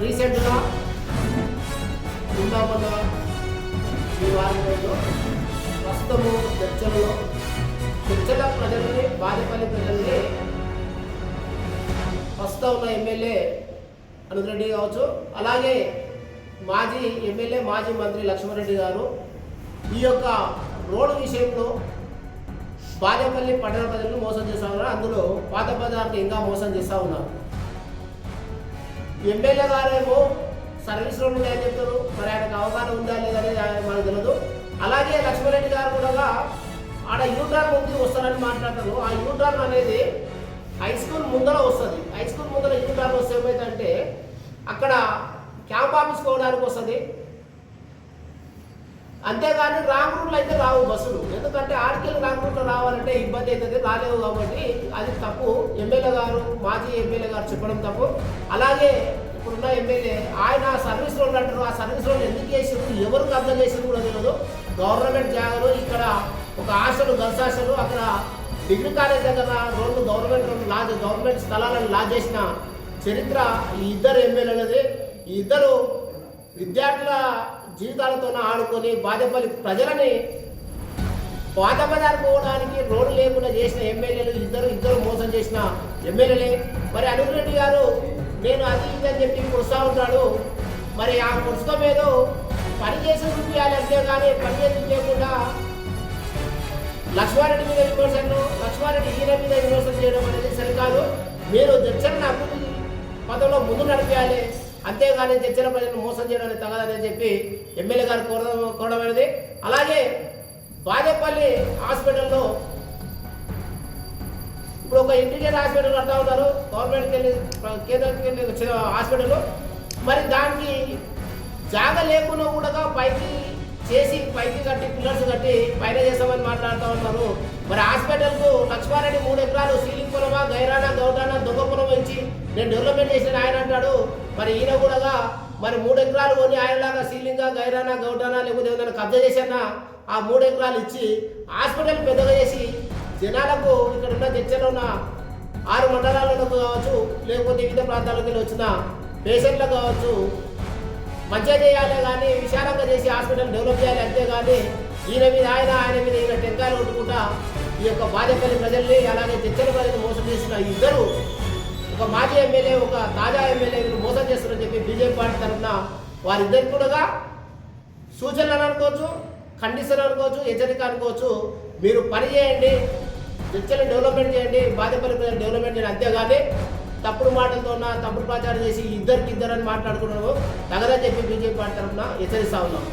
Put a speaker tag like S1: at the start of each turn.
S1: రీసెంట్గా ఉన్న ఈ వారం రోజుల్లో ప్రస్తుతము చర్చల ప్రజల్ని బాదేపల్లి ప్రజల్ని ప్రస్తుతం ఉన్న ఎమ్మెల్యే అనుద్ రెడ్డి కావచ్చు, అలాగే మాజీ ఎమ్మెల్యే మాజీ మంత్రి లక్ష్మారెడ్డి గారు ఈ యొక్క రోడ్డు విషయంలో బాదేపల్లి పట్టణ ప్రజలను మోసం చేస్తూ ఉన్నారు. అందులో పాత బజార్ని ఇంకా మోసం చేస్తూ ఉన్నారు. ఎమ్మెల్యే గారేమో సర్వీస్ రోడ్లు ఉన్నాయని చెప్తారు, మరి ఆయనకు అవగాహన ఉందా లేదనేది మనకు తెలియదు. అలాగే లక్ష్మారెడ్డి గారు కూడా ఆడ యూటర్న్ ముందు వస్తారని మాట్లాడతారు. ఆ యూటర్న్ అనేది హై స్కూల్ ముందర వస్తుంది. హై స్కూల్ ముందర యూటర్న్ వస్తే ఏమైందంటే అక్కడ క్యాంప్ ఆఫీస్ పోవడానికి వస్తుంది, అంతేగాని రాంగ్ రూట్లో అయితే రావు బస్సులు. ఎందుకంటే ఆర్టీలు రాంగ్ రూట్లో రావాలంటే ఇబ్బంది అవుతుంది, రాలేవు. కాబట్టి అది తప్పు. ఎమ్మెల్యే గారు మాజీ ఎమ్మెల్యే గారు చెప్పడం తప్పు. అలాగే ఇప్పుడున్న ఎమ్మెల్యే ఆయన సర్వీస్ రోడ్లు అంటారు. ఆ సర్వీస్ రోడ్లు ఎందుకు చేసారు, ఎవరు కబ్జా చేసారు కూడా తెలియదు. గవర్నమెంట్ జాగాలు, ఇక్కడ ఒక హాస్టల్ గర్ల్స్ హాస్టల్, అక్కడ డిగ్రీ కాలేజ్ దగ్గర రోడ్లు గవర్నమెంట్ స్థలాలను లా చేసిన చరిత్ర ఈ ఇద్దరు ఎమ్మెల్యేలది. ఈ ఇద్దరు విద్యార్థుల జీవితాలతో ఆడుకొని బాదేపల్లి ప్రజలని పాత బజార్ పోవడానికి రోడ్డు లేకుండా చేసిన ఎమ్మెల్యేలు ఇద్దరు మోసం చేసిన ఎమ్మెల్యేలే. మరి అనుద్ రెడ్డి గారు నేను అది ఇది అని చెప్పి కొడుస్తూ ఉంటాడు. మరి ఆ పుస్తకం ఏదో పని చేసి చూపించాలి, అంతేగాని పని చేసి చూపించకుండా లక్ష్మారెడ్డి మీద విమర్శలు, లక్ష్మారెడ్డి ఈయన మీద విమర్శలు చేయడం అనేది సరికాదు. మీరు చర్చలను అభివృద్ధి పదంలో ముందు నడిపేయాలి, అంతేగాని చర్చల ప్రజలను మోసం చేయడానికి తగదని చెప్పి ఎమ్మెల్యే గారు కోరడమైనది. అలాగే బాదేపల్లి హాస్పిటల్లో ఇప్పుడు ఒక ఇంటిగ్రేటెడ్ హాస్పిటల్ కడతా ఉన్నారు, గవర్నమెంట్కి వెళ్ళి కేంద్రానికి వెళ్ళి వచ్చిన హాస్పిటల్. మరి దానికి జాగ లేకుండా కూడా పైకి కట్టి పిల్లర్స్ కట్టి పైన చేస్తామని మాట్లాడుతూ ఉన్నారు. మరి హాస్పిటల్కు లక్ష్మారెడ్డి 3 ఎకరాలు సీలింగ్ పొలమా, గైరానా, గౌటానా, దొంగ పొలం ఇచ్చి నేను డెవలప్మెంట్ చేసిన ఆయన అంటాడు. మరి ఈయన కూడా మరి 3 ఎకరాలు కొని ఆయనలాగా సీలింగా, గైరానా, గౌటానా లేకపోతే ఏదైనా కబ్జా చేశానా ఆ 3 ఎకరాలు ఇచ్చి హాస్పిటల్ పెద్దగా చేసి జనాలకు ఇక్కడ ఉన్న చర్చలో ఉన్న 6 మండలాలకు కావచ్చు, లేకపోతే వివిధ ప్రాంతాలకు వెళ్ళి వచ్చిన పేషెంట్లకు కావచ్చు మంచిగా చేయాలి, కానీ విశాలంగా చేసి హాస్పిటల్ డెవలప్ చేయాలి. అంతేగాని ఈయన మీద ఆయన మీద ఈయన టెంకాయలు కొట్టుకుంటా ఈ యొక్క బాదేపల్లి ప్రజల్ని అలాగే చర్చల ప్రజలు మోసం చేసిన ఇద్దరు, ఒక మాజీ ఎమ్మెల్యే ఒక తాజా ఎమ్మెల్యే మోసం చేస్తున్నారని చెప్పి బీజేపీ పార్టీ తరఫున వారిద్దరికి కూడా సూచనలు అనుకోవచ్చు, ఖండిస్తారు అనుకోవచ్చు, హెచ్చరిక అనుకోవచ్చు. మీరు పని చేయండి, చర్చలు డెవలప్మెంట్ చేయండి, బాదేపల్లి ప్రజలు డెవలప్మెంట్ చేయండి, అంతేగాని తప్పుడు మాటలతో తప్పుడు ప్రచారం చేసి ఇద్దరికి అని మాట్లాడుకున్నాము తగదని చెప్పి బీజేపీ పార్టీ తరఫున హెచ్చరిస్తా ఉన్నాం.